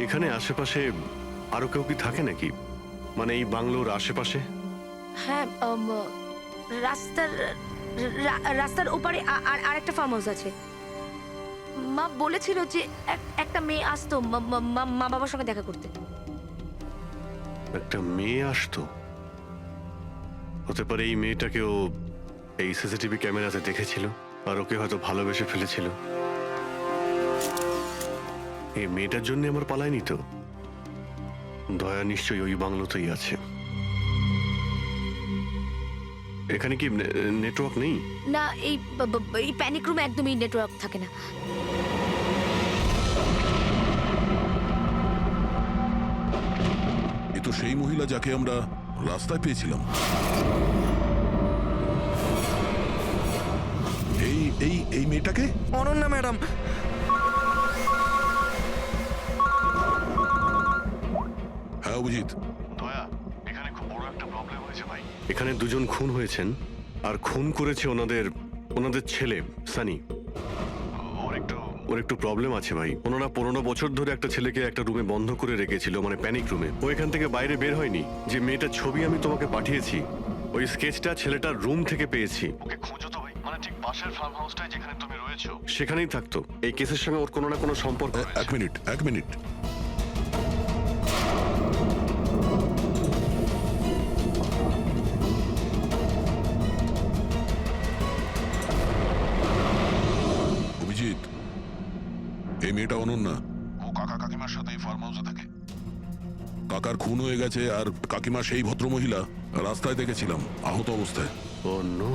এখানে আশেপাশে আরো কেউ কি থাকে নাকি, মানে এই বাংলোর আশেপাশে? হ্যাঁ, রাস্তার রাস্তার ওপারে আর একটা ফার্ম হাউস আছে। মা বলেছিল যে একটা মেয়ে আসতো মা বাবার সঙ্গে দেখা করতে। একটা মেয়ে আসতো? হতে পারে এই মেয়েটাকে ও এই সিসিটিভি ক্যামেরাতে দেখেছিল আর ওকে হয়তো ভালোবেসে ফেলেছিল। এই মেয়েটার জন্য আমার পালায়নি তো। দয়া নিশ্চয়ই ওই বাংলোতেই আছে। এখানে কি নেটওয়ার্ক নেই? না, এই প্যানিক রুমে একদমই নেটওয়ার্ক থাকে না। এ তো সেই মহিলা যাকে আমরা রাস্তায় পেয়েছিলাম। এই এই এই মেয়েটাকে? অনন্যা ম্যাডাম। হ্যাঁ অভিজিৎ। দয়া, এখানে খুব বড় একটা প্রবলেম হয়েছে ভাই। এখানে দুজন খুন হয়েছেন আর খুন করেছে ওনাদের ছেলে সানি। ওর একটু প্রবলেম আছে ভাই। ওনারা 15 বছর ধরে একটা ছেলেকে একটা রুমে বন্ধ করে রেখেছিল, মানে প্যানিক রুমে। ও এখান থেকে বাইরে বের হয়নি। যে মেয়েটার ছবি আমি তোমাকে পাঠিয়েছি, ওই স্কেচটা ছেলেটার রুম থেকে পেয়েছি। ওকে খোঁজো তো ভাই, মানে ঠিক পাশের ফার্ম হাউসটায় যেখানে তুমি রয়েছো সেখানেই থাকতো। এই কেসের সঙ্গে ওর কোনো না কোনো সম্পর্ক রয়েছে। এক মিনিট। অভিজিৎ, এই মেয়েটা অনন্যা। ও কাকা কাকিমার সাথে এই ফার্ম হাউসে থাকে। কাকার খুন হয়ে গেছে আর কাকিমা সেই ভদ্রমহিলা রাস্তায় দেখেছিলাম আহত অবস্থায়। ও নো।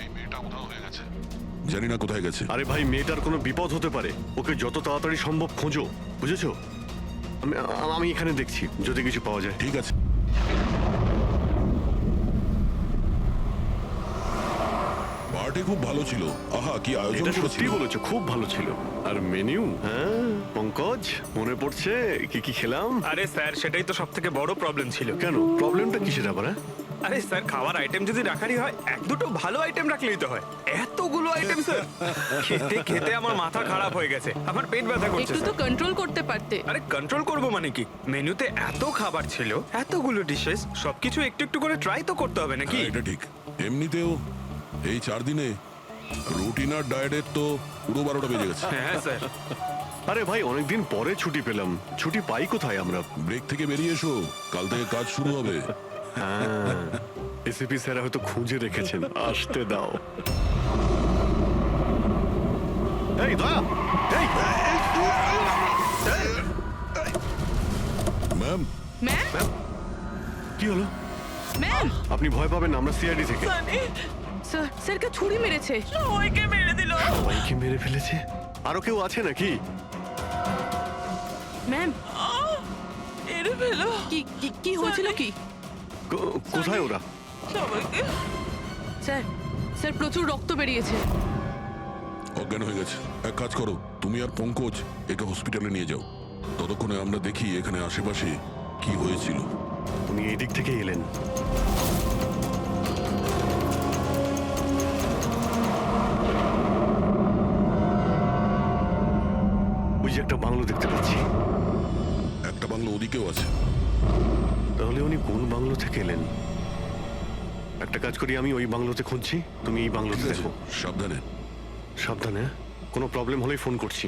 এই মেয়েটা উধাও হয়ে গেছে, জানি না কোথায় গেছে। আরে ভাই, মেয়েটার কোনো বিপদ হতে পারে। ওকে যত তাড়াতাড়ি সম্ভব খোঁজো, বুঝেছো? আমি এখানে দেখছি যদি কিছু পাওয়া যায়। ঠিক আছে। পার্টি খুব ভালো ছিল। আহা, কি আয়োজন এটা সত্যি করেছিল। বলেছো, খুব ভালো ছিল। আর মেনু, হ্যাঁ পঙ্কজ, মনে পড়ছে কি কি খেলাম? আরে স্যার, সেটাই তো সব থেকে বড় প্রবলেম ছিল। কেন, প্রবলেমটা কিসের আবার? আরে স্যার, খাওয়ার আইটেম যদি রাখারই হয়, এক দুটো ভালো আইটেম রাখলেই তো হয়। এতগুলো আইটেম স্যার, খেতে খেতে আমার মাথা খারাপ হয়ে গেছে, আমার পেট ব্যথা করছে একটু তো স্যার। কন্ট্রোল করতে পারতে। আরে কন্ট্রোল করব মানে কি? মেনুতে এত খাবার ছিল, এতগুলো ডিশেস, সবকিছু একটু একটু করে ট্রাই তো করতে হবে নাকি? হ্যাঁ, এটা ঠিক। এমনিতেও এই 4 দিনে রুটিন আর ডায়েটের তো পুরো 12টা বেজে গেছে। হ্যাঁ স্যার। আরে ভাই, অনেকদিন পরে ছুটি পেলাম। ছুটি পাই কোথায় আমরা? ব্রেক থেকে বেরিয়ে এসো, কাল থেকে কাজ শুরু হবে। হ্যাঁ, এসিপি স্যার হয়তো খুঁজে রেখেছেন, আসতে দাও। এই দয়া, এই ম্যাম, ম্যাম, কি হলো? ম্যাম, আপনি ভয় পাবেন না, আমরা সিআইডি থেকে। স্যার, স্যারকে ছুরি মেরেছে। ওইকে মেরে দিল। সবাইকে মেরে ফেলেছে? আরো কেউ আছে নাকি? ম্যাম, মেরে ফেলো। কি কি কি হয়েছিল কি? কোথায় ওরা? স্যার, স্যার প্রচুর রক্ত বেরিয়েছে। অজ্ঞান হয়ে গেছে। এক কাজ করো, তুমি আর পঙ্কজ একে হসপিটালে নিয়ে যাও। ততক্ষণে আমরা দেখি এখানে আশেপাশে কি হয়েছিল। উনি এই দিক থেকে এলেন। ওই যে একটা বাংলো দেখতে পাচ্ছি। একটা বাংলো ওদিকেও আছে। তাহলে উনি কোন বাংলো থেকে এলেন? একটা কাজ করি, আমি ওই বাংলোতে খুঁজছি, তুমি এই বাংলোতে ঠিক আছে, দেখো। সাবধানে। সাবধানে, হ্যাঁ? কোনো প্রবলেম হলেই ফোন করছি।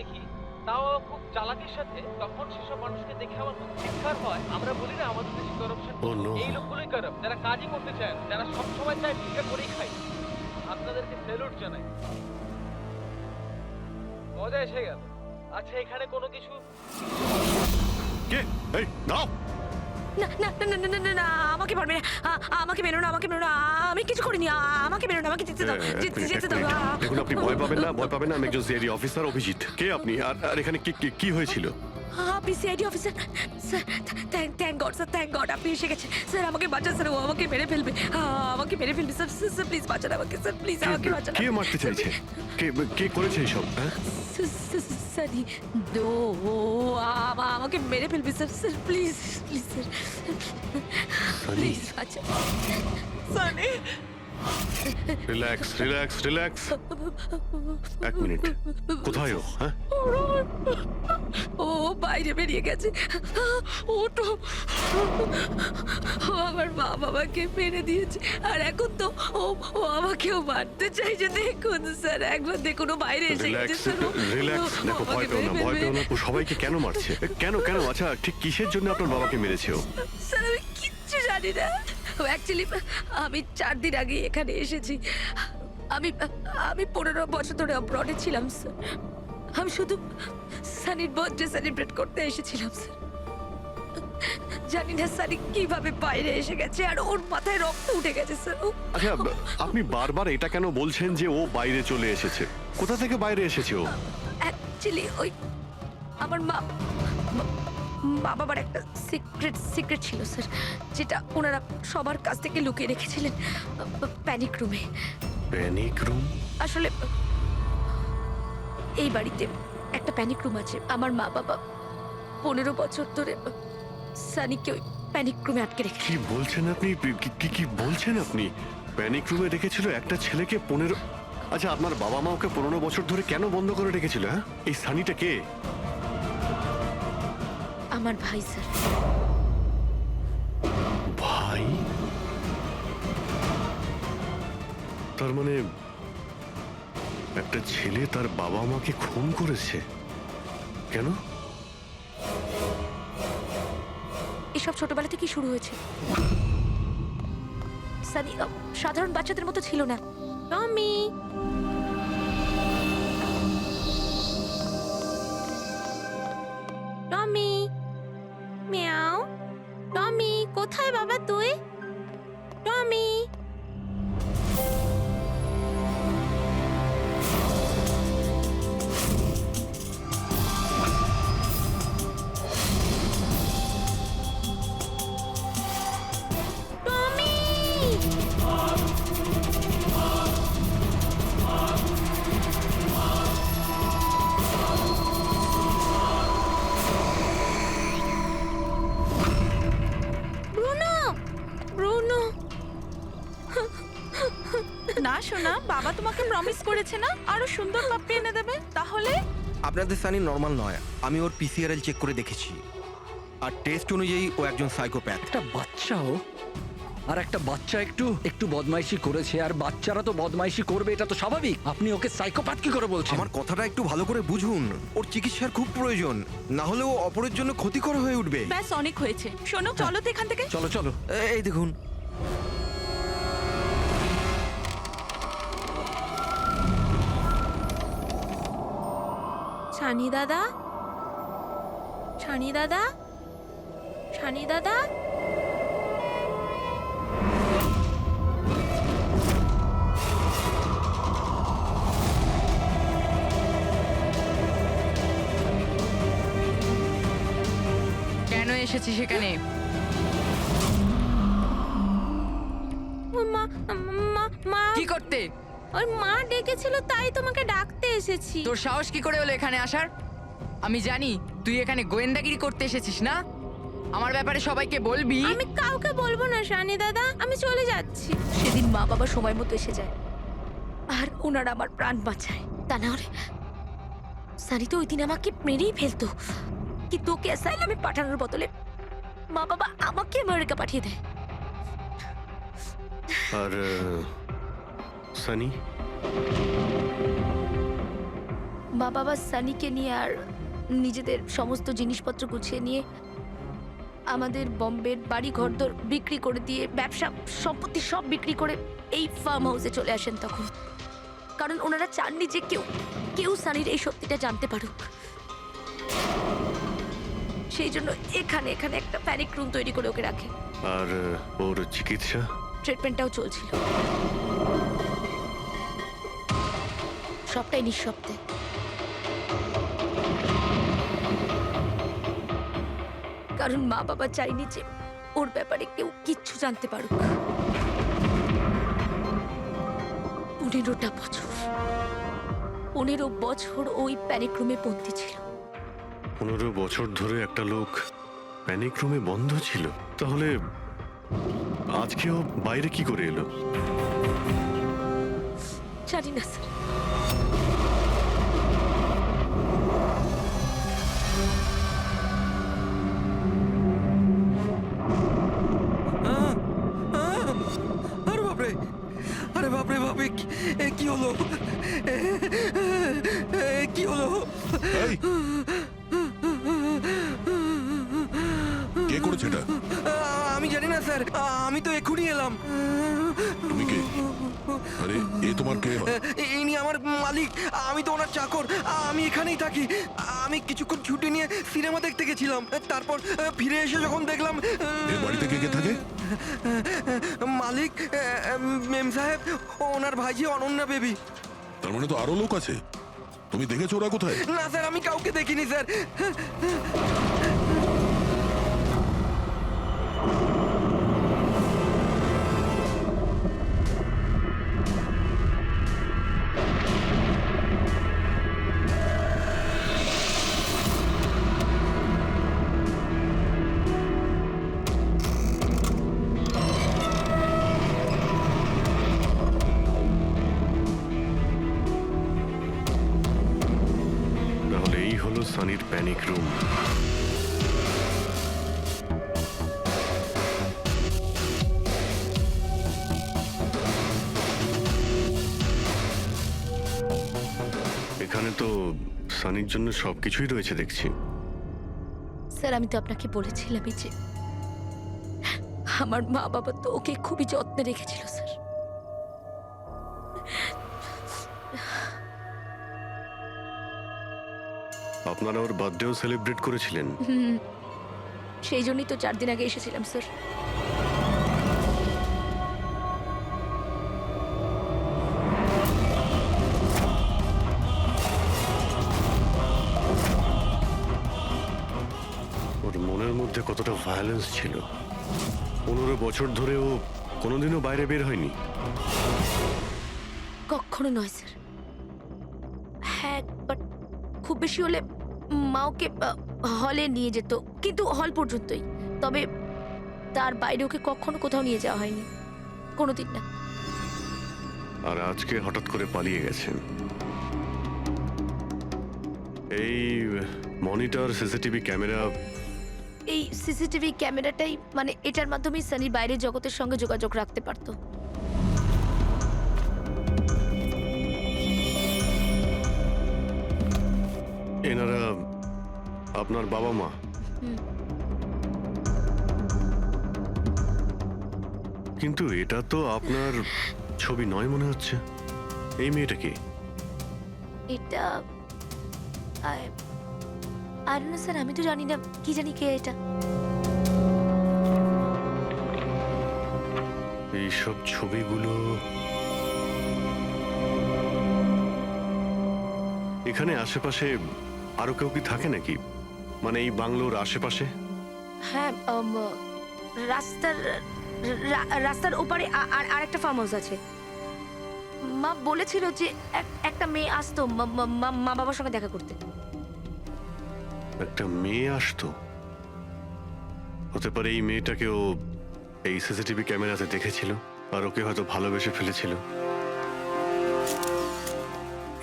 দেখি, তাও খুব চালাকির সাথে, তখন সেসব মানুষকে দেখে আমার খুব ধিক্কার হয়। আমরা বলি না আমাদের দেশে করাপশন, Oh no! এই লোকগুলোই কারাপ্ট, যারা কাজই করতে চায় না, যারা সবসময় চায় ভিক্ষা করেই খায়। আপনাদেরকে স্যালুট জানাই, মজা এসে গেল। আচ্ছা, এখানে কোনো কিছু কে? এই দাও। না না না না না না না আমাকে পারবে না আমাকে মেরো না আমাকে মেরো না আমি কিছু করিনি আমাকে মেরো না আমাকে যেতে দাও যেতে দাও দেখুন, আপনি ভয় পাবেন না, ভয় পাবেন না। আমি একজন সিআইডি অফিসার, অভিজিৎ। কে আপনি? আর এখানে কি হয়েছিল? আপনি CID officer sir? Thank god sir, thank god আপনি এসে গেছেন স্যার। আমাকে বাঁচান স্যার, ও আমাকে মেরে ফেলবে, আমাকে মেরে ফেলবে স্যার। স্যার প্লিজ বাঁচান আমাকে স্যার, প্লিজ আমাকে বাঁচান। কে মারতে চাইছে? কে করেছে এইসব? হ্যাঁ, সানি দো আমাকে মেরে ফেলবে sir. Sir please please sir, please বাঁচান। Sunny relax relax relax. এক মিনিট, কোথায় ও? হ্যাঁ, ও বাইরে বেরিয়ে গেছে। ওটো ও আমার মা বাবাকে মেরে দিয়েছে, আর এখন তো ও আমাকেও মারতে চাইছে। দেখুন স্যার, একবার দেখুন, ও বাইরে এসে গেছে রিল্যাক্স স্যার। রিল্যাক্স। দেখো, ভয় পেও না, ভয় পেও না। ও সবাইকে কেন মারছে? কেন? আচ্ছা, ঠিক কিসের জন্য আপনার বাবাকে মেরেছে ও? স্যার আমি কিচ্ছু জানি না। অ্যাকচুয়ালি আমি 4 দিন আগে এখানে এসেছি। আমি 15 বছর ধরে অব্রডে ছিলাম স্যার। আমি শুধু সানির বার্থডে সেলিব্রেট করতে এসেছিলাম স্যার। জানি না সানি কিভাবে বাইরে এসে গেছে, আর ওর মাথায় রক্ত উঠে গেছে স্যার। আচ্ছা, আপনি বারবার এটা কেন বলছেন যে ও বাইরে চলে এসেছে? কোথা থেকে বাইরে এসেছে ও? অ্যাকচুয়ালি ওই আমার মা বাবার একটা সিক্রেট ছিল স্যার, যেটা ওনারা সবার কাছ থেকে লুকিয়ে রেখেছিলেন প্যানিক রুমে। Panic room? আসলে এই বাড়িতে একটা প্যানিক রুম আছে। আমার মা বাবা 15 বছর ধরে সানিকে ওই প্যানিক রুমে আটকে রেখে। কি বলছেন আপনি? কি বলছেন আপনি? প্যানিক রুমে রেখেছিল একটা ছেলেকে 15? আচ্ছা, আপনার বাবা মা ওকে 15 বছর ধরে কেন বন্ধ করে রেখেছিল? হ্যাঁ, এই সানিটা কে? আমার ভাই স্যার। ভাই? তার মানে একটা ছেলে তার বাবা মাকে খুন করেছে? কেন? এসব ছোটবেলা থেকেই শুরু হয়েছে। সানি সাধারণ বাচ্চাদের মতো ছিল না। টমি টমি মিয়াও। টমি কোথায় বাবা তুই? টমি না শোনা, বাবা তোমাকে প্রমিস করেছে না আরো সুন্দর পাপ্পি এনে দেবে। তাহলে আপনাদের সানি নর্মাল নয়। আমি ওর পিসিআরএল চেক করে দেখেছি, আর টেস্ট অনুযায়ী ও একজন সাইকোপ্যাথ। একটা বাচ্চাও, আর একটা বাচ্চা একটু বদমাইশি করেছে, আর বাচ্চারা তো বদমাইশি করবে, এটা তো স্বাভাবিক। আপনি ওকে সাইকোপ্যাথ কি করে বলছেন? আমার কথাটা একটু ভালো করে বুঝুন। ওর চিকিৎসার খুব প্রয়োজন, না হলে ও অপরের জন্য ক্ষতিকর হয়ে উঠবে। ব্যাস অনেক হয়েছে। শোনো, চলো তো এখান থেকে। চলো চলো। এই দেখুন, ছানি দাদা, ছানি দাদা, ছানি দাদা। কেন এসেছি সেখানে? মা মা মা কি করতে? ওই মা ডেকেছিল, তাই তোমাকে ডাকতে এসেছি। তোর সাহস কি করে হলো এখানে আসার? আমি জানি তুই এখানে গোয়েন্দাগিরি করতে এসেছিস না। আমার ব্যাপারে সবাইকে বলবি। আমি কাউকে বলবো না সানি দাদা, আমি চলে যাচ্ছি। সেদিন মা বাবা সময় মতো এসে যায়, আর ওনারা আমার প্রাণ বাঁচায়। তা না হলে সানি তো ওই দিন আমাকে মেরেই ফেলতো। কিন্তু ওকে অ্যাসাইলামে পাঠানোর বদলে মা বাবা আমাকে আমেরিকা পাঠিয়ে দেয়। আর সানি? মা বাবা সানিকে নিয়ে আর নিজেদের সমস্ত জিনিসপত্র গুছিয়ে নিয়ে আমাদের বম্বের বাড়ি ঘরদোর বিক্রি করে দিয়ে ব্যবসা সম্পত্তি সব বিক্রি করে এই ফার্ম হাউসে চলে আসেন তখন। কারণ ওনারা চাননি যে কেউ সানির এই সত্যিটা জানতে পারুক। সেই জন্য এখানে একটা প্যানিক রুম তৈরি করে ওকে রাখে। আর ওর চিকিৎসা? ট্রিটমেন্টটাও চলছিল, সবটাই নিঃশব্দে। কারণ মা বাবা চাইনি যে ওর ব্যাপারে কেউ কিচ্ছু জানতে পারুক। 15 বছর ওই প্যানিক রুমে বন্দি ছিল। 15 বছর ধরে একটা লোক প্যানিক রুমে বন্ধ ছিল, তাহলে আজকেও বাইরে কি করে এলো? জানি না স্যার। আরে বাপরে, আরে বাপরে বাপরে, কি হলো? কি হলো? এই, কে করেছে এটা? আমি জানি না স্যার, আমি তো এক্ষুনি এলাম। তুমি কে? আরে এ তোমার কে হয়? ইনি আমার মালিক, আমি তো ওনার চাকর। আমি এখানেই থাকি। আমি কিছুক্ষণ ছুটি নিয়ে সিনেমা দেখতে গেছিলাম, তারপর ফিরে এসে যখন দেখলাম এ বাড়িতে কে কে থাকে? মালিক, মেম সাহেব, ওনার ভাইজি অনন্যা বেবি। তার মানে তো আরো লোক আছে। তুমি দেখেছো ওরা কোথায়? না স্যার, আমি কাউকে দেখিনি স্যার। তাহলে এই হলো সানির প্যানিক রুম। এখানে তো সানির জন্য সবকিছুই রয়েছে দেখছি। স্যার, আমি তো আপনাকে বলেছিলামই যে আমার মা বাবা তো ওকে খুবই যত্নে রেখেছিল স্যার। আপনারা ওর বার্থডেও সেলিব্রেট করেছিলেন? সেই জন্যই তো 4 দিন আগে এসেছিলাম স্যার। ওর মনের মধ্যে কতটা ভায়োলেন্স ছিল। 15 বছর ধরে ও কোনোদিনও বাইরে বের হয়নি। কখনো নয় স্যার। হ্যাঁ, বাট খুব বেশি হলে মা ওকে হলে নিয়ে যেত, কিন্তু হল পর্যন্তই। তবে তার বাইরে ওকে কখনো কোথাও নিয়ে যাওয়া হয়নি, কোনোদিন না। আর আজকে হঠাৎ করে পালিয়ে গেছেন। এই মনিটর, সিসিটিভি ক্যামেরা, এই সিসিটিভি ক্যামেরাটাই মানে এটার মাধ্যমেই সানি বাইরের জগতের সঙ্গে যোগাযোগ রাখতে পারতো। এনারা আপনার বাবা মা? কিন্তু এটা তো আপনার ছবি নয় মনে হচ্ছে। এই মেয়েটা কি? এটা আর না স্যার, আমি তো জানি না, কি জানি কে এটা। এইসব ছবিগুলো এখানে আশেপাশে আরো কেউ কি থাকে নাকি? মানে এই বাংলোর আশেপাশে? হ্যাঁ, রাস্তার ওপারে আর একটা ফার্ম হাউস আছে। মা বলেছিল যে একটা মেয়ে আসতো মা বাবার সঙ্গে দেখা করতে। একটা মেয়ে আসতো? হতে পারে এই মেয়েটাকে ও এই সিসিটিভি ক্যামেরাতে দেখেছিল আর ওকে হয়তো ভালোবেসে ফেলেছিল।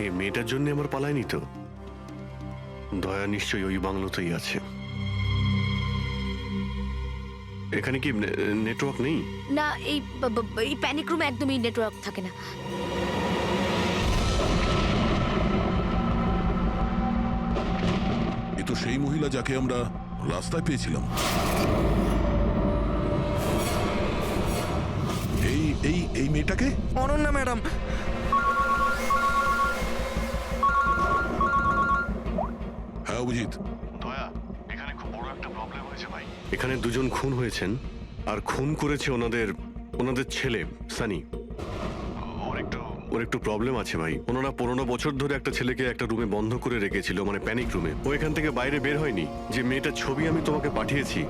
এই মেয়েটার জন্য আমার পালায়নি তো। দয়া নিশ্চয়ই ওই বাংলোতেই আছে। এখানে কি নেটওয়ার্ক নেই? না, এই প্যানিক রুমে একদমই নেটওয়ার্ক থাকে না। এ তো সেই মহিলা যাকে আমরা রাস্তায় পেয়েছিলাম। এই এই এই মেয়েটাকে? অনন্যা ম্যাডাম। হ্যাঁ অভিজিৎ। দয়া, এখানে খুব বড় একটা প্রবলেম হয়েছে ভাই। এখানে দুজন খুন হয়েছেন, আর খুন করেছে ওনাদের ছেলে সানি। ওর একটু প্রবলেম আছে ভাই। ওনারা 15 বছর ধরে একটা ছেলেকে একটা রুমে বন্ধ করে রেখেছিল, মানে প্যানিক রুমে। ও এখান থেকে বাইরে বের হয়নি। যে মেয়েটার ছবি আমি তোমাকে পাঠিয়েছি,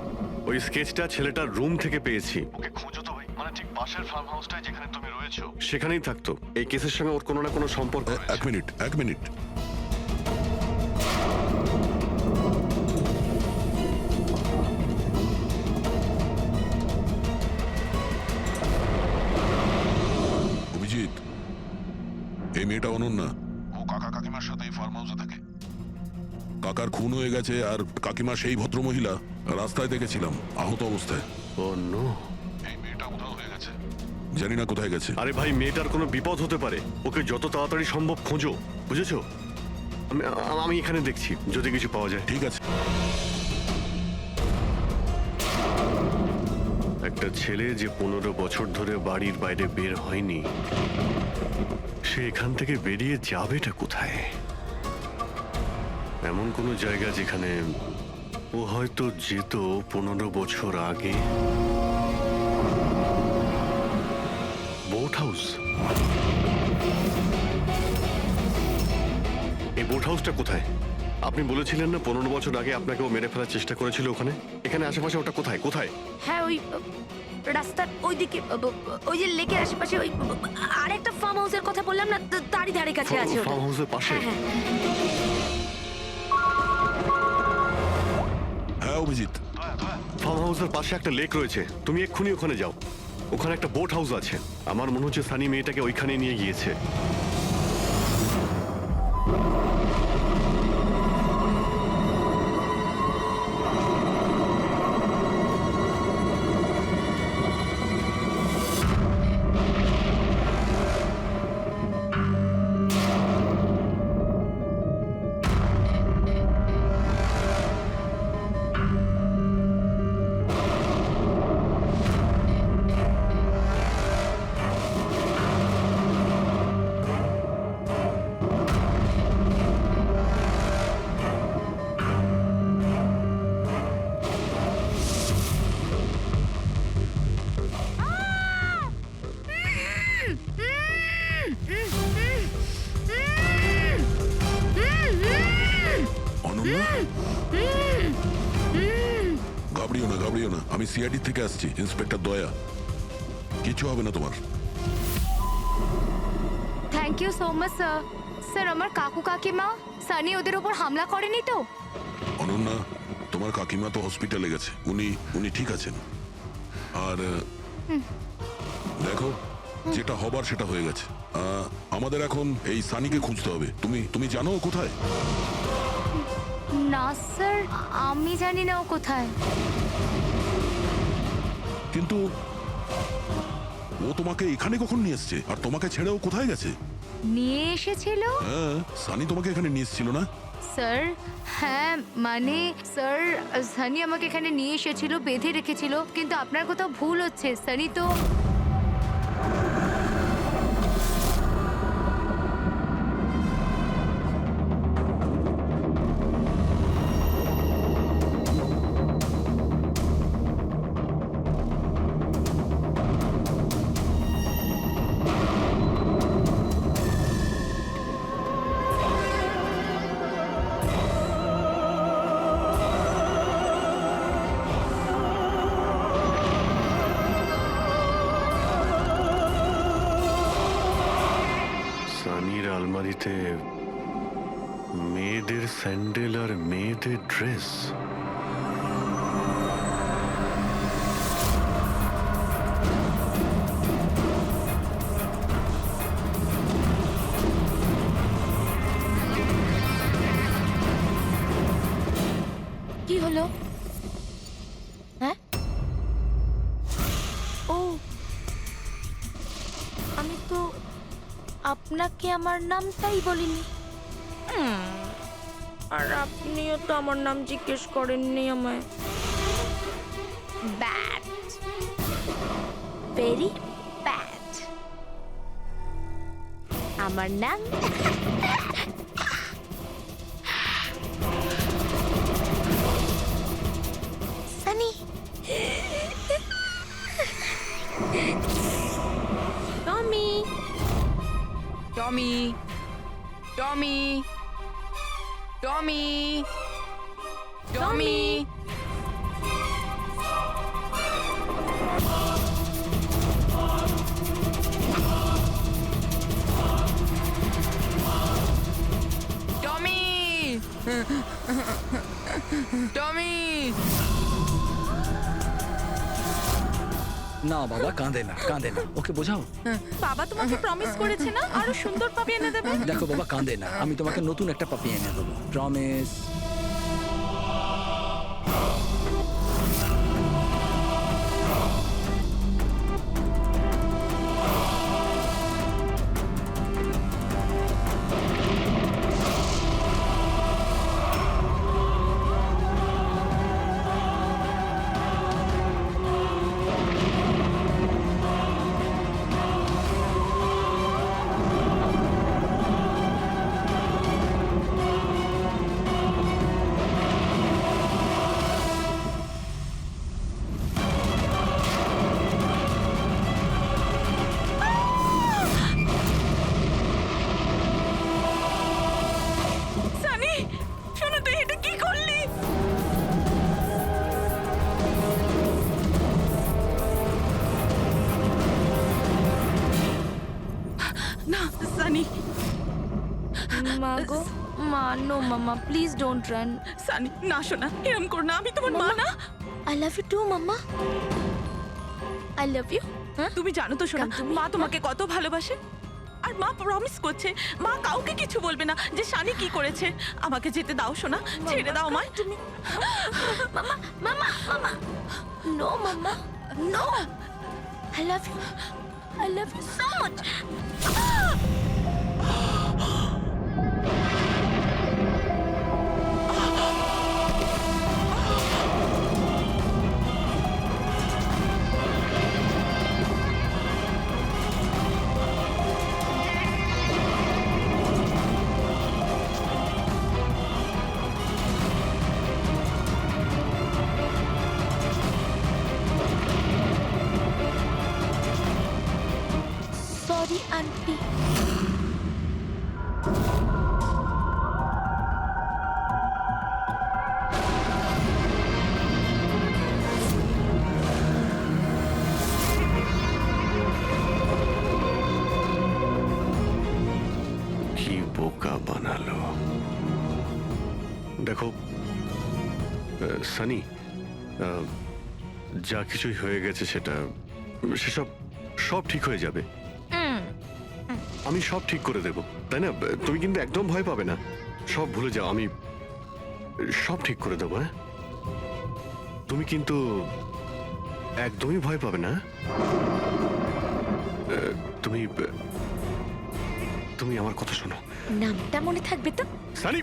ওই স্কেচটা ছেলেটার রুম থেকে পেয়েছি। ওকে খোঁজো তো ভাই, মানে ঠিক পাশের ফার্ম হাউসটায় যেখানে তুমি রয়েছো সেখানেই থাকতো। এই কেসের সঙ্গে ওর কোনো না কোনো সম্পর্ক রয়েছে। এক মিনিট। অভিজিৎ, এই মেয়েটা অনন্যা। ও কাকা কাকিমার সাথে এই ফার্ম হাউসে থাকে। কাকার খুন হয়ে গেছে, আর কাকিমা সেই ভদ্রমহিলা রাস্তায় দেখেছিলাম আহত অবস্থায়। ও নো। এই মেয়েটা উধাও হয়ে গেছে, জানি না কোথায় গেছে। আরে ভাই, মেয়েটার কোনো বিপদ হতে পারে। ওকে যত তাড়াতাড়ি সম্ভব খোঁজো, বুঝেছো? আমি এখানে দেখছি যদি কিছু পাওয়া যায়। ঠিক আছে। একটা ছেলে যে 15 বছর ধরে বাড়ির বাইরে বের হয়নি, সে এখান থেকে বেরিয়ে যাবেটা কোথায়? এমন কোনো জায়গা যেখানে ও হয়তো যেত 15 বছর আগে। Boat house. এই বোট হাউসটা কোথায়? আপনি বলেছিলেন না 15 বছর আগে আপনাকে ও মেরে ফেলার চেষ্টা করেছিল ওখানে। এখানে আশেপাশে ওটা কোথায়? হ্যাঁ, ওই রাস্তার ওইদিকে, ওই যে লেকের আশেপাশে, ওই আরেকটা ফার্ম হাউসের কথা বললাম না, তারই ধারে কাছে আছে ওটা। ফার্ম হাউসের পাশে? হ্যাঁ। হ্যাঁ অভিজিৎ। ফার্ম হাউসের পাশে একটা লেক রয়েছে, তুমি এক্ষুনি ওখানে যাও। ওখানে একটা বোট হাউস আছে। আমার মনে হচ্ছে সানি মেয়েটাকে ওইখানে নিয়ে গিয়েছে। অনন্যা, ঘাবড়িও না। আমি সিআইডি থেকে আসছি, ইন্সপেক্টর দয়া। কিছু হবে না তোমার। Thank you so much sir. Sir, আমার কাকু কাকিমা সানি ওদের উপর হামলা করেনি তো? অনন্যা, তোমার কাকিমা তো হসপিটালে গেছে, উনি ঠিক আছেন। আর দেখো, যেটা হবার সেটা হয়ে গেছে। আমাদের এখন এই সানিকে খুঁজতে হবে। তুমি জানো ও কোথায়? না স্যার, আমি জানি না ও কোথায়। কিন্তু ও তোমাকে এখানে কখন নিয়ে এসছে? আর তোমাকে ছেড়ে ও কোথায় গেছে? নিয়ে এসেছিল? হ্যাঁ, সানি তোমাকে এখানে নিয়ে এসেছিল না? স্যার, হ্যাঁ মানে স্যার, সানি আমাকে এখানে নিয়ে এসেছিল, বেঁধে রেখেছিল। কিন্তু আপনার কোথাও ভুল হচ্ছে। সানি তো সানির আলমারিতে মেয়েদের স্যান্ডেল আর মেয়েদের ড্রেস। কি হলো? হ্যাঁ, ও, আমি তো আপনাকে আমার নামটাই বলিনি। আর আপনিও তো আমার নাম জিজ্ঞেস করেননি আমায়। Bad, very bad. আমার নাম সানি। টমি, টমি, টমি, টমি, টমি। টমি, টমি। না বাবা, কাঁদে না, কাঁদে না, ওকে বোঝাও। বাবা তোমাকে প্রমিস করেছে না আরো সুন্দর পাপি এনে দেবে। দেখো বাবা, কাঁদে না, আমি তোমাকে নতুন একটা পাপি এনে দেবো, প্রমিস। সানি, শোনো তুই এটা কি করলি? না সানি, মা গো, মা, নো মামা, প্লিজ ডোন্ট রান। সানি না শোনা, এরম কর না, আমি তোমার মা না। I love you too mamma, I love you. তুমি জানো তো শোনা, কাম তুমি। মা তোমাকে কত ভালোবাসে। আর মা প্রমিস করছে মা কাউকে কিছু বলবে না যে সানি কি করেছে। আমাকে যেতে দাও শোনা, ছেড়ে দাও আমায়। তুমি মামা, মামা, mama, no mama, no, I love you, I love you so much. Sorry aunty. কি বোকা বানালো। দেখো সানি, যা কিছুই হয়ে গেছে সেসব সব ঠিক হয়ে যাবে। আমি সব ঠিক করে দেব, তাই না? তুমি কিন্তু একদম ভয় পাবে না, সব ভুলে যাও, আমি সব ঠিক করে দেবো। হ্যাঁ, তুমি কিন্তু একদমই ভয় পাবে না। তুমি তুমি আমার কথা শোনো। নামটা মনে থাকবে তো? সানি,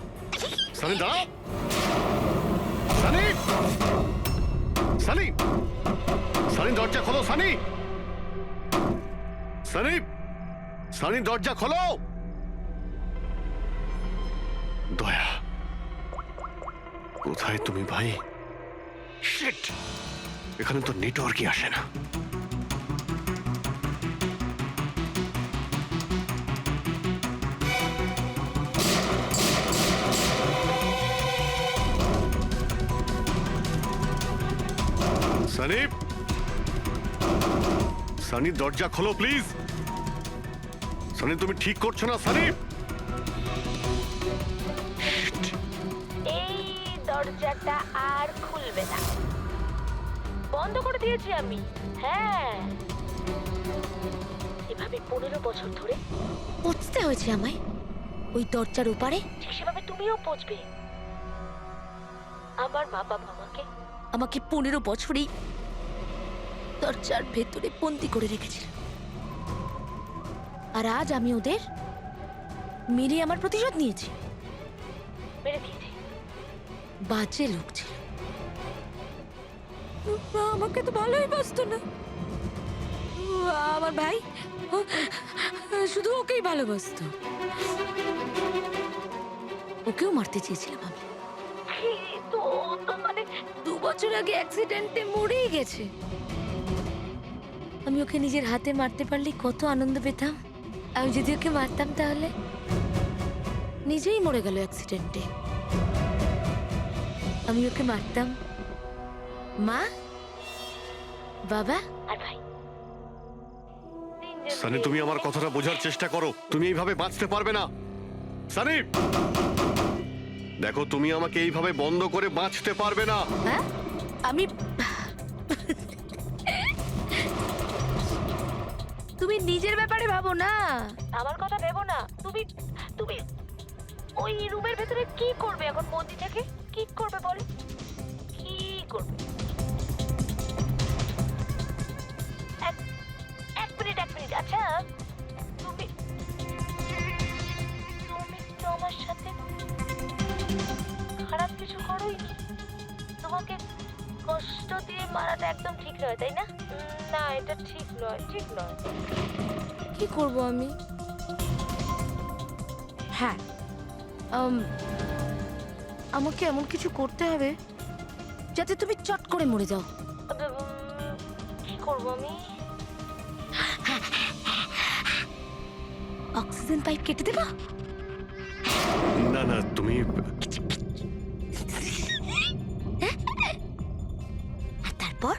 সানি দাঁড়াও। সানি, সানি, সানি দরজা খোলো। সানি, সানি, সানি দরজা খোলো। দয়া, কোথায় তুমি ভাই? শিট, এখানে তো নেটওয়ার্কই আসে না। সানি, সানি দরজা খোলো প্লিজ। সানি, তুমি ঠিক করছো না সানি। এই দরজাটা আর খুলবে না, বন্ধ করে দিয়েছি আমি। হ্যাঁ, এভাবে 15 বছর ধরে পৌঁছতে হয়েছে আমায় ওই দরজার ওপারে। ঠিক সেভাবে তুমিও পৌঁছবে। আমার মা বাবা আমাকে 15 বছরই দরজার ভেতরে বন্দি করে রেখেছিল, আর আজ আমি ওদের মেরে আমার প্রতিশোধ নিয়েছি, মেরে দিয়েছি। বাজে লোক ছিল। মা আমাকে তো ভালোই বাসতো না। আমার ভাই শুধু ওকেই ভালোবাসতো। ওকেও মারতে চেয়েছিলাম আমি, কিন্তু ও তো মানে 2 বছর আগে অ্যাক্সিডেন্টে মরেই গেছে। আমি ওকে নিজের হাতে মারতে পারলে কত আনন্দ পেতাম। আমি যদি ওকে মারতাম তাহলে নিজেই মরে গেল অ্যাক্সিডেন্টে। আমি ওকে মারতাম, মা, বাবা আর ভাই। সানি, তুমি আমার কথাটা বোঝার চেষ্টা করো। তুমি এইভাবে বাঁচতে পারবে না সানি। দেখো, তুমি আমাকে এইভাবে বন্ধ করে বাঁচতে পারবে না। হ্যাঁ, আমি তুমি নিজের ব্যাপারে ভাবো না, আমার কথা ভেবো না। তুমি তুমি ওই রুমের ভেতরে কি করবে এখন? বন্দি থেকে কি করবে বলো? কি করবে? এক মিনিট। আচ্ছা, তুমি তো আমার সাথে খারাপ কিছু করোইনি। তোমাকে কষ্ট দিয়ে মারাটা একদম ঠিক নয়, তাই না? না, এটা ঠিক নয়। কি করব আমি? হ্যাঁ, আমাকে এমন কিছু করতে হবে যাতে তুমি চট করে মরে যাও। কি করব আমি? অক্সিজেন পাইপ কেটে দেবো? না না, তুমি আর তারপর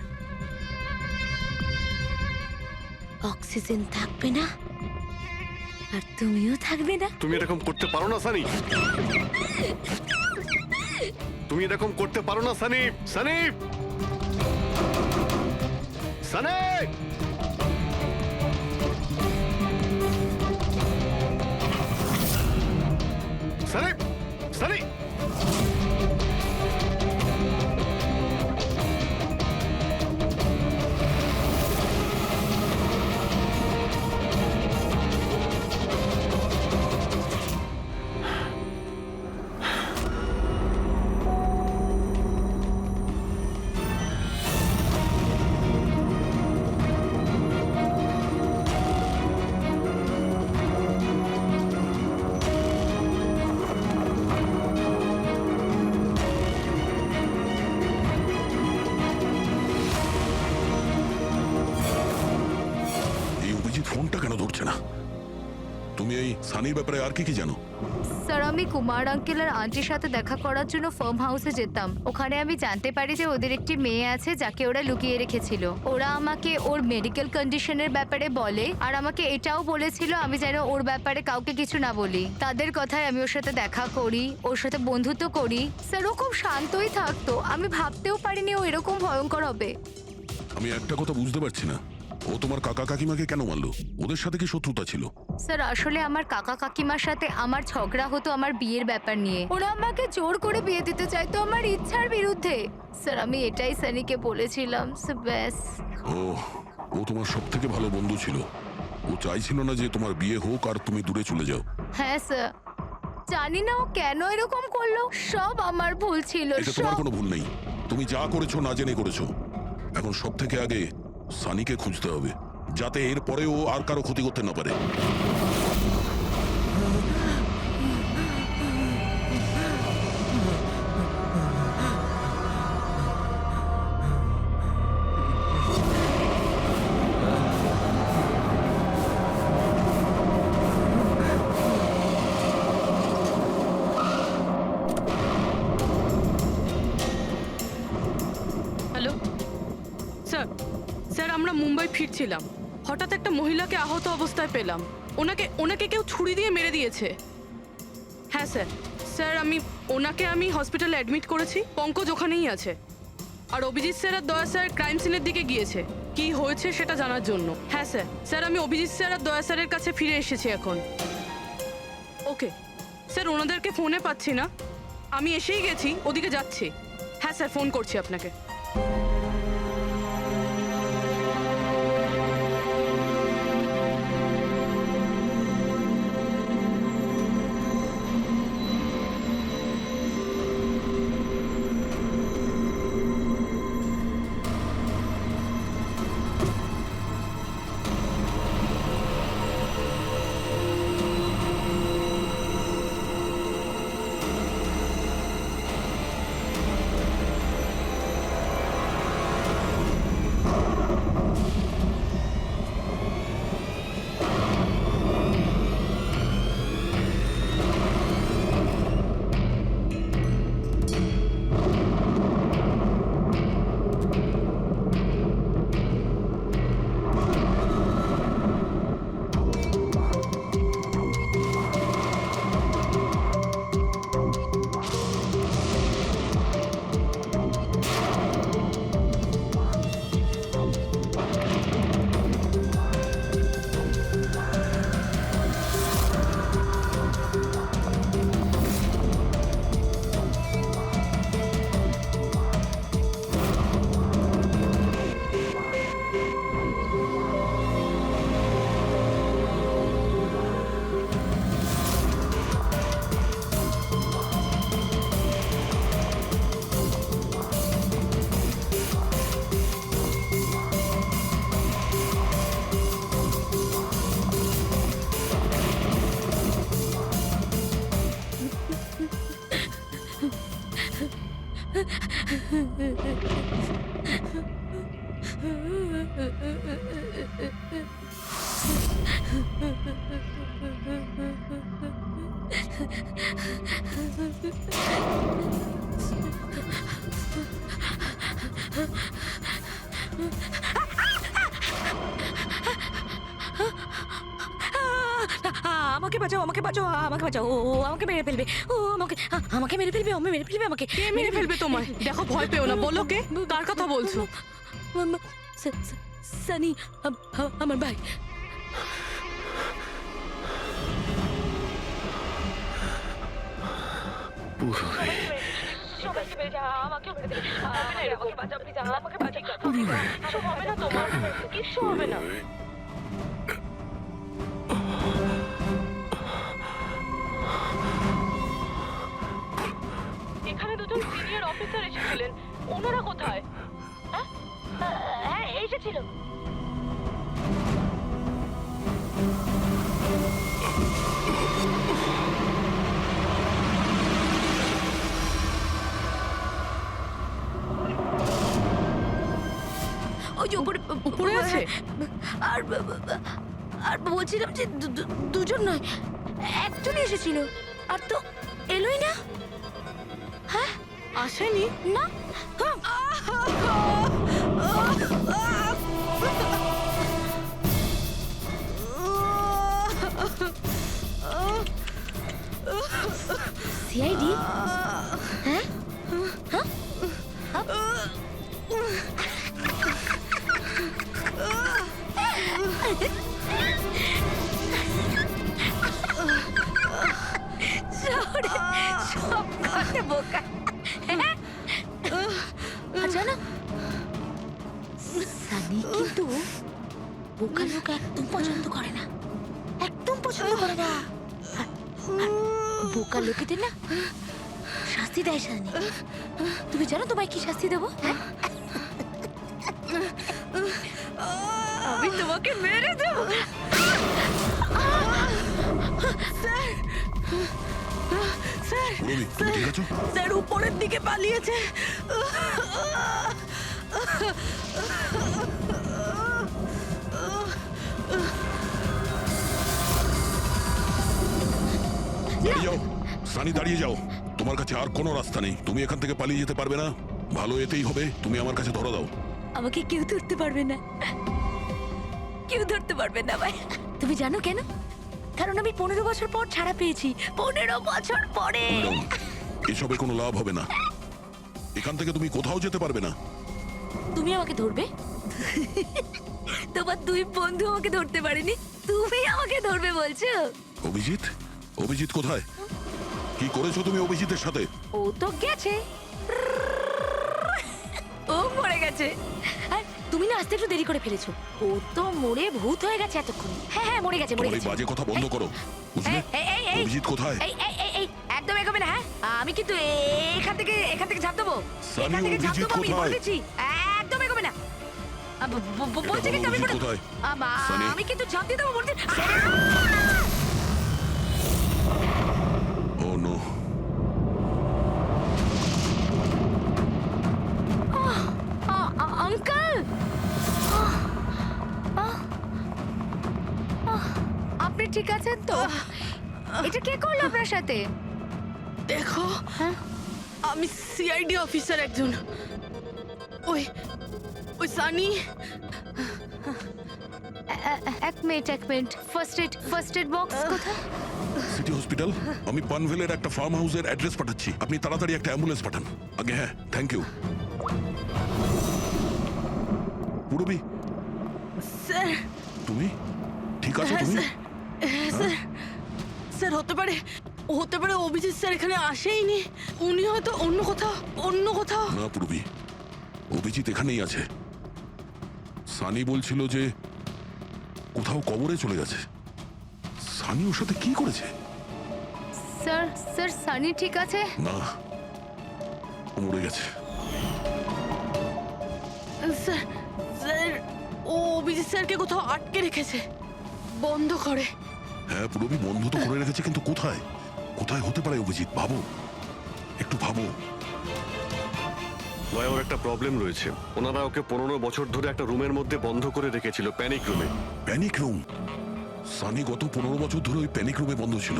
অক্সিজেন থাকবে না, আর তুমিও থাকবে না। তুমি এরকম করতে পারো না সানি। তুমি এরকম করতে পারো না সানি। সানি, সানি, সানি, সানি। এই অভিজিৎ ফোনটা কেন ধরছে না? তুমি এই সানির ব্যাপারে আর কি কি জানো? স্যার, আমি কুমার আঙ্কেল আর আন্টির সাথে দেখা করার জন্য ফার্ম হাউসে যেতাম। ওখানে আমি জানতে পারি যে ওদের একটি মেয়ে আছে যাকে ওরা লুকিয়ে রেখেছিল। ওরা আমাকে ওর মেডিকেল কন্ডিশনের ব্যাপারে বলে, আর আমাকে এটাও বলেছিল আমি যেন ওর ব্যাপারে কাউকে কিছু না বলি। তাদের কথায় আমি ওর সাথে দেখা করি, ওর সাথে বন্ধুত্ব করি। স্যার, ও খুব শান্তই থাকতো। আমি ভাবতেও পারিনি ও এরকম ভয়ঙ্কর হবে। আমি একটা কথা বুঝতে পারছি না, ও তোমার কাকা কাকিমাকে কেন মারলো? ওদের সাথে কি শত্রুতা ছিল? স্যার, আসলে আমার কাকা কাকিমার সাথে আমার ঝগড়া হতো আমার বিয়ের ব্যাপার নিয়ে। ওরা আমাকে জোর করে বিয়ে দিতে চাইতো আমার ইচ্ছার বিরুদ্ধে। স্যার, আমি এটাই সানিকে বলেছিলাম। ব্যাস। ও তোমার সব থেকে ভালো বন্ধু ছিল। ও চাইছিল না যে তোমার বিয়ে হোক আর তুমি দূরে চলে যাও। হ্যাঁ স্যার, জানি না ও কেন এরকম করলো। সব আমার ভুল ছিল। এটা তোমার কোনো ভুল নেই। তুমি যা করেছো না জেনে করেছো। এখন সব থেকে আগে সানিকে খুঁজতে হবে, যাতে এর পরে ও আর কারো ক্ষতি করতে না পারে। Hello sir. স্যার, আমরা মুম্বাই ফিরছিলাম, হঠাৎ একটা মহিলাকে আহত অবস্থায় পেলাম। ওনাকে কেউ ছুরি দিয়ে মেরে দিয়েছে। হ্যাঁ স্যার। স্যার, ওনাকে হসপিটালে অ্যাডমিট করেছি। পঙ্কজ ওখানেই আছে। আর অভিজিৎ স্যার আর দয়া স্যার ক্রাইম সিনের দিকে গিয়েছে কি হয়েছে সেটা জানার জন্য। হ্যাঁ স্যার। স্যার, আমি অভিজিৎ স্যার আর দয়া স্যারের কাছে ফিরে এসেছি এখন। ওকে স্যার, ওনাদেরকে ফোনে পাচ্ছি না। আমি এসেই গেছি, ওদিকে যাচ্ছি। হ্যাঁ স্যার, ফোন করছি আপনাকে। আমাকে বাঁচাও, আমাকে বাঁচাও, আমাকে বাঁচাও। ও আমাকে মেরে ফেলবে, ও আমাকে মেরে ফেলবে, মেরে ফেলবে আমাকে। কে মেরে ফেলবে তোমায়? দেখো, ভয় পেও না। বলো কে, কার কথা বলছো? সানি, আমার ভাই। সবাইকে মেরে যা, আমাকেও মেরে দেবে। আমাকে বাঁচাও, প্লিজ, আমাকে বাঁচাও। কিছু হবে না তোমার, কিচ্ছু হবে না। এখানে দুজন সিনিয়র অফিসার এসেছিলেন, ওনারা কোথায়? হ্যাঁ, এসেছিল। ওই যে উপরে উপরে আছে? আর আর বলছিলাম যে দুজন নয়, একজনই এসেছিল, আর তো এলোই না। হ্যাঁ, আসেনি? না। সিআইডি? হ্যাঁ, সব কথা বোকা। জানো, সানি কিন্তু বোকা লোক একদম পছন্দ করে না, একদম পছন্দ করে না। আর বোকা লোকেদের না শাস্তি দেয় সানি। তুমি জানো তোমায় কি শাস্তি দেবো? হ্যাঁ, আমি তোমাকে মেরে দেবো। পুরবি, তুমি ঠিক আছো? স্যার উপরের দিকে পালিয়েছে। দাঁড়িয়ে যাও সানি, দাঁড়িয়ে যাও। তোমার কাছে আর কোনো রাস্তা নেই, তুমি এখান থেকে পালিয়ে যেতে পারবে না। ভালো এতেই হবে, তুমি আমার কাছে ধরা দাও। আমাকে কেউ ধরতে পারবে না, কেউ ধরতে পারবে না ভাই। তুমি জানো কেন? কারণ আমি 15 বছর পর ছাড়া পেয়েছি। 15 বছর পরে। এসবে কোনো লাভ হবে না, এখান থেকে তুমি কোথাও যেতে পারবে না। তুমি আমাকে ধরবে? তোমার দুই বন্ধু আমাকে ধরতে পারেনি, তুমি আমাকে ধরবে বলছো? অভিজিৎ, অভিজিৎ কোথায়? কি করেছো তুমি অভিজিতের সাথে? ও তো গেছে, ও মরে গেছে। আর তুমি না আসতে একটু দেরি করে ফেলেছো। ও তো মরে ভূত হয়ে গেছে এতক্ষণ। হ্যাঁ হ্যাঁ, মরে গেছে, মরে তোমার এই গেছে। বাজে কথা বন্ধ করো, বুঝলে? অভিজিৎ কোথায়? এই একদম এগোবে না। হ্যাঁ, আমি কিন্তু এখান থেকে ঝাঁপ দেবো, সানি, এখান থেকে ঝাঁপ অভিজিৎ দেবো, আমি কোথায়? বলে দিচ্ছি। একদম এগোবে না। বলছি কিন্তু আমি অভিজিৎ কোথায়? সানি। আমি কিন্তু ঝাঁপ দিয়ে দেবো বলছি। ও নো, আঙ্কেল, আপনি ঠিক আছেন তো? এটা কে করলো আপনার সাথে? দেখো, হ্যাঁ? আমি সিআইডি অফিসার একজন। ওই ওই সানি। এক মিনিট, ফার্স্ট এড বক্স কোথায়? City hospital. আমি পানভেলের একটা ফার্ম হাউসের অ্যাড্রেস পাঠাচ্ছি, আপনি তাড়াতাড়ি একটা অ্যাম্বুলেন্স পাঠান আগে। হ্যাঁ, থ্যাংক ইউ। পুরবি, স্যার, তুমি ঠিক আছো? হ্যাঁ তুমি স্যার, হ্যাঁ স্যার। স্যার হতে পারে অভিজিৎ স্যার এখানে আসেইনি, উনি হয়তো অন্য কোথাও। না পুরবি, অভিজিৎ এখানেই আছে। সানি বলছিল যে কোথাও কবরে চলে গেছে। সানি ওর সাথে কি করেছে? স্যার সানি ঠিক আছে? না, ও মরে গেছে। স্যার ও অভিজিৎ স্যারকে কোথাও আটকে রেখেছে, বন্ধ করে। হ্যাঁ পুরবি, বন্ধ তো করে রেখেছে, কিন্তু কোথায়? কোথায় হতে পারে অভিজিৎ? ভাবো, একটু ভাবো। লয়া ওর একটা প্রবলেম রয়েছে। ওনারা ওকে 15 বছর ধরে একটা রুমের মধ্যে বন্ধ করে রেখেছিল, প্যানিক রুমে। Panic room? সানি গত 15 বছর ধরে ওই প্যানিক রুমে বন্ধ ছিল।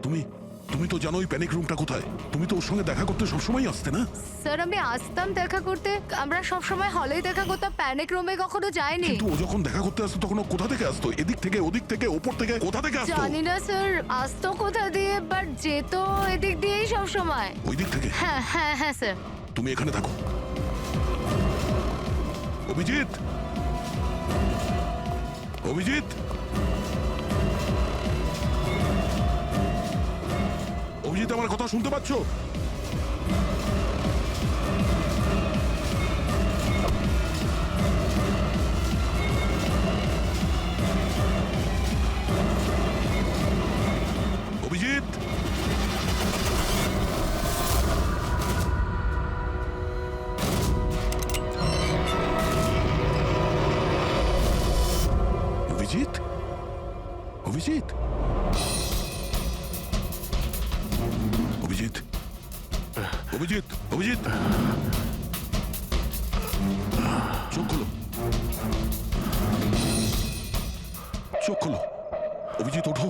তুমি তুমি তো জানো ওই প্যানিক রুমটা কোথায়। তুমি তো ওর সঙ্গে দেখা করতে সবসময় আসতে না? স্যার আমি আসতাম দেখা করতে, আমরা সব সময় হলেই দেখা করতাম, প্যানিক রুমে কখনো যাইনি। কিন্তু ও যখন দেখা করতে আসতো তখন ও কোথা থেকে আসতো? এদিক থেকে, ওদিক থেকে, ওপর থেকে, কোথা থেকে আসতো? জানি না স্যার, আসতো কোথা দিয়ে, বাট যেত এদিক দিয়েই সব সময়। ওই দিক থেকে? হ্যাঁ হ্যাঁ হ্যাঁ স্যার। তুমি এখানে থাকো। অভিজিৎ, অভিজিৎ, অভিজিৎ, আমার কথা শুনতে পাচ্ছ? অভিজিৎ, অভিজিৎ, অভিজিৎ, অভিজিৎ, অভিজিৎ, অভিজিৎ, চোখ খোলো, চোখ খোলো, অভিজিৎ ওঠো।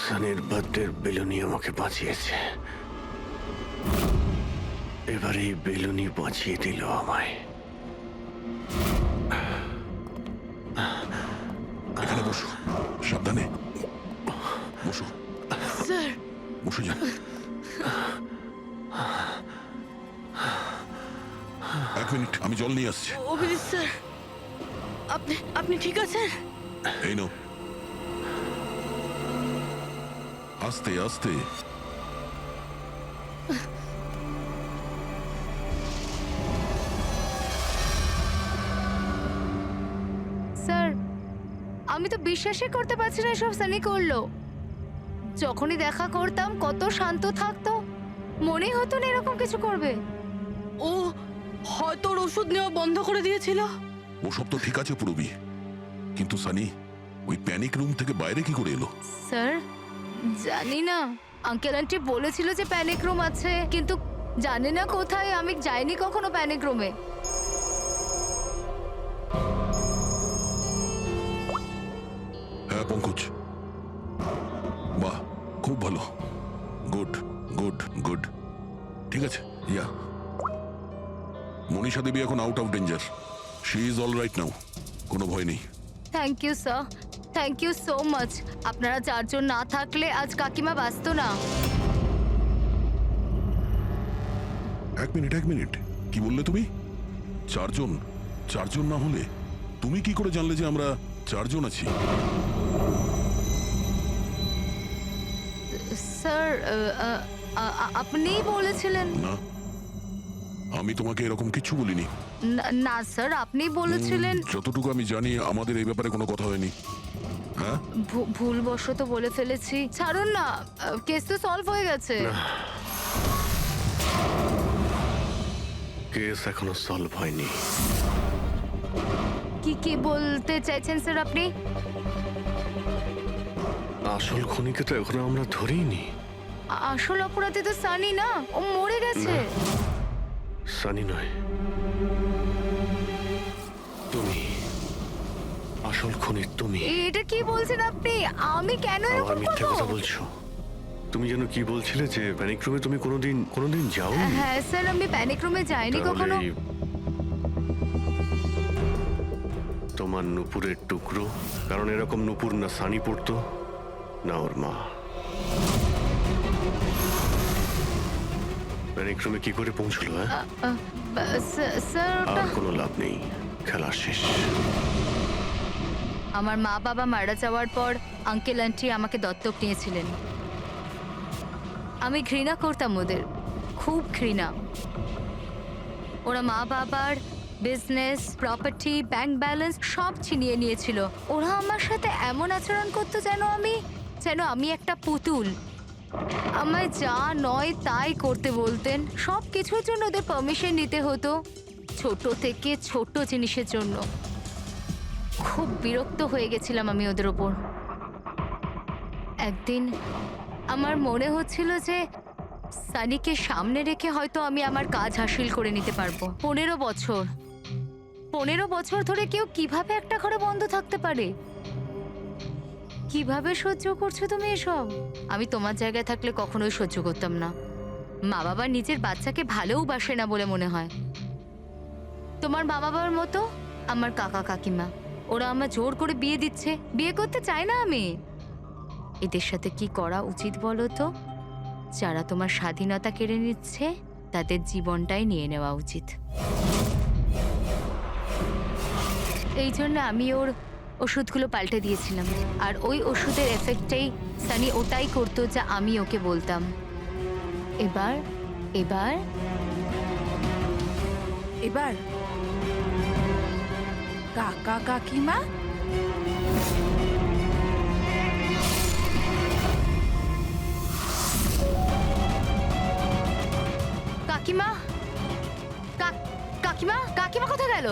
সানির বার্থডের বেলুনি আমাকে বাঁচিয়েছে, এবার এই বেলুনি বাঁচিয়ে দিল আমায়। এখানে বসো, সাবধানে বসো, স্যার বসে যান। এক মিনিট, আমি জল নিয়ে আসছি। অভিজিৎ স্যার, আপনি আপনি ঠিক আছেন? এই নাও, আস্তে আস্তে। স্যার আমি তো বিশ্বাসই করতে পারছি না সব সানি করলো। যখনই দেখা করতাম কত শান্ত থাকতো, মনেই হতো না এরকম কিছু করবে। ও হয়তো ওর ওষুধ নেওয়া বন্ধ করে দিয়েছিল। ওসব তো ঠিক আছে পুরবি, কিন্তু সানি ওই প্যানিক রুম থেকে বাইরে কি করে এলো? স্যার জানি না, আঙ্কেল আন্টি বলেছিল যে প্যানিক রুম আছে, কিন্তু জানি না কোথায়, আমি যাইনি কখনো প্যানিক রুমে। হ্যাঁ পঙ্কজ, বাহ, খুব ভালো, গুড গুড গুড, ঠিক আছে। ইয়া, মনীষা দেবী এখন out of danger, she is all right now, কোনো ভয় নেই। Thank you sir, thank you so much. আপনারা চারজন না থাকলে আজ কাকিমা বাঁচতো না। এক মিনিট, এক মিনিট, কি বললে তুমি? চারজন? চারজন না হলে তুমি কি করে জানলে যে আমরা চারজন আছি? স্যার আপনিই বলেছিলেন। না, আমি তোমাকে এরকম কিছু বলিনি। না স্যার, আপনি বলেছিলেন। যতটুকু আমি জানি আমাদের এই ব্যাপারে কোনো কথা হয়নি। হ্যাঁ, ভুলবশত বলে ফেলেছি, ছাড়ুন না, কেস তো সলভ হয়ে গেছে। কেস এখনো সলভ হয়নি। কি বলতে চাইছেন স্যার আপনি? আসল খুনিকে তো এখনো আমরা ধরিনি। আসল অপরাধী তো সানি না, ও মরে গেছে। সানি নয়, তুমি আসল খুনি। তুমি এটা কি বলছেন আপনি? আমি কেন আবার এরকম মিথ্যে করব? কথা বলছো। তুমি যেন কি বলছিলে যে প্যানিক রুমে তুমি কোনোদিন যাওনি। হ্যাঁ স্যার, আমি প্যানিক রুমে যাইনি তাহলে কখনো। এই তোমার নুপুরের টুকরো, কারণ এরকম নুপুর না সানি পড়তো না ওর মা। প্যানিক রুমে কি করে পৌঁছলো? হ্যাঁ, স্যার ওটা আর কোনো লাভ নেই, খেলা শেষ। আমার মা বাবা মারা যাওয়ার পর আঙ্কেল আন্টি আমাকে দত্তক নিয়েছিলেন। আমি ঘৃণা করতাম ওদের, খুব ঘৃণা। ওরা মা বাবার বিজনেস, প্রপার্টি, ব্যাংক ব্যালেন্স সব ছিনিয়ে নিয়েছিল। ওরা আমার সাথে এমন আচরণ করতো যেন আমি একটা পুতুল। আমায় যা নয় তাই করতে বলতেন। সব কিছুর জন্য ওদের পারমিশন নিতে হতো, ছোট থেকে ছোট জিনিসের জন্য। খুব বিরক্ত হয়ে গেছিলাম আমি ওদের ওপর। একদিন আমার মনে হচ্ছিল যে সানিকে সামনে রেখে হয়তো আমি আমার কাজ হাসিল করে নিতে পারবো। 15 বছর ধরে কেউ কিভাবে একটা ঘরে বন্ধ থাকতে পারে? কিভাবে সহ্য করছো তুমি এসব? আমি তোমার জায়গায় থাকলে কখনোই সহ্য করতাম না। মা বাবা নিজের বাচ্চাকে ভালোও বাসে না বলে মনে হয়। তোমার মা বাবার মতো আমার কাকা কাকিমা, ওরা আমার জোর করে বিয়ে দিচ্ছে। বিয়ে করতে চাই না আমি। এদের সাথে কি করা উচিত বলো তো? যারা তোমার স্বাধীনতা কেড়ে নিচ্ছে তাদের জীবনটাই নিয়ে নেওয়া উচিত। এই জন্য আমি ওর ওষুধগুলো পাল্টে দিয়েছিলাম, আর ওই ওষুধের এফেক্টটাই সানি ওটাই করতো যা আমি ওকে বলতাম। এবার এবার এবার কাকা কাকিমা কাকিমা কাকিমা কাকিমা কোথায় গেল?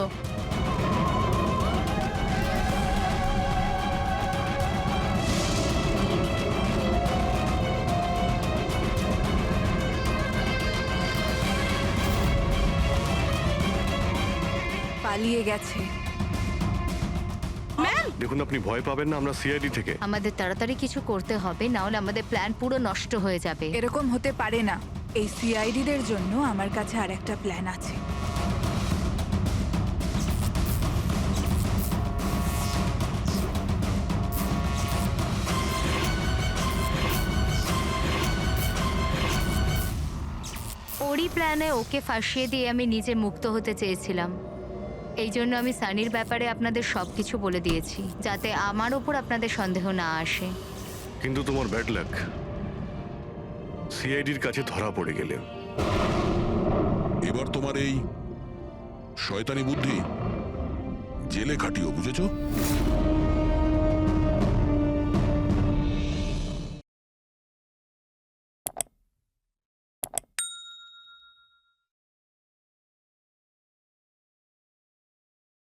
পালিয়ে গেছে। দেখুন, আপনি ভয় পাবেন না, আমরা সিআইডি থেকে। আমাদের তাড়াতাড়ি কিছু করতে হবে, না হলে আমাদের প্ল্যান পুরো নষ্ট হয়ে যাবে। এরকম হতে পারে না। এই সিআইডিদের জন্য আমার কাছে আরেকটা প্ল্যান আছে। ওরই প্ল্যানে ওকে ফাঁসিয়ে দিয়ে আমি নিজে মুক্ত হতে চেয়েছিলাম। এই জন্য আমি সানির ব্যাপারে আপনাদের সবকিছু বলে দিয়েছি, যাতে আমার ওপর আপনাদের সন্দেহ না আসে। কিন্তু তোমার ব্যাড লাক, সিআইডির কাছে ধরা পড়ে গেলে। এবার তোমার এই শয়তানি বুদ্ধি জেলে খাটিও, বুঝেছো?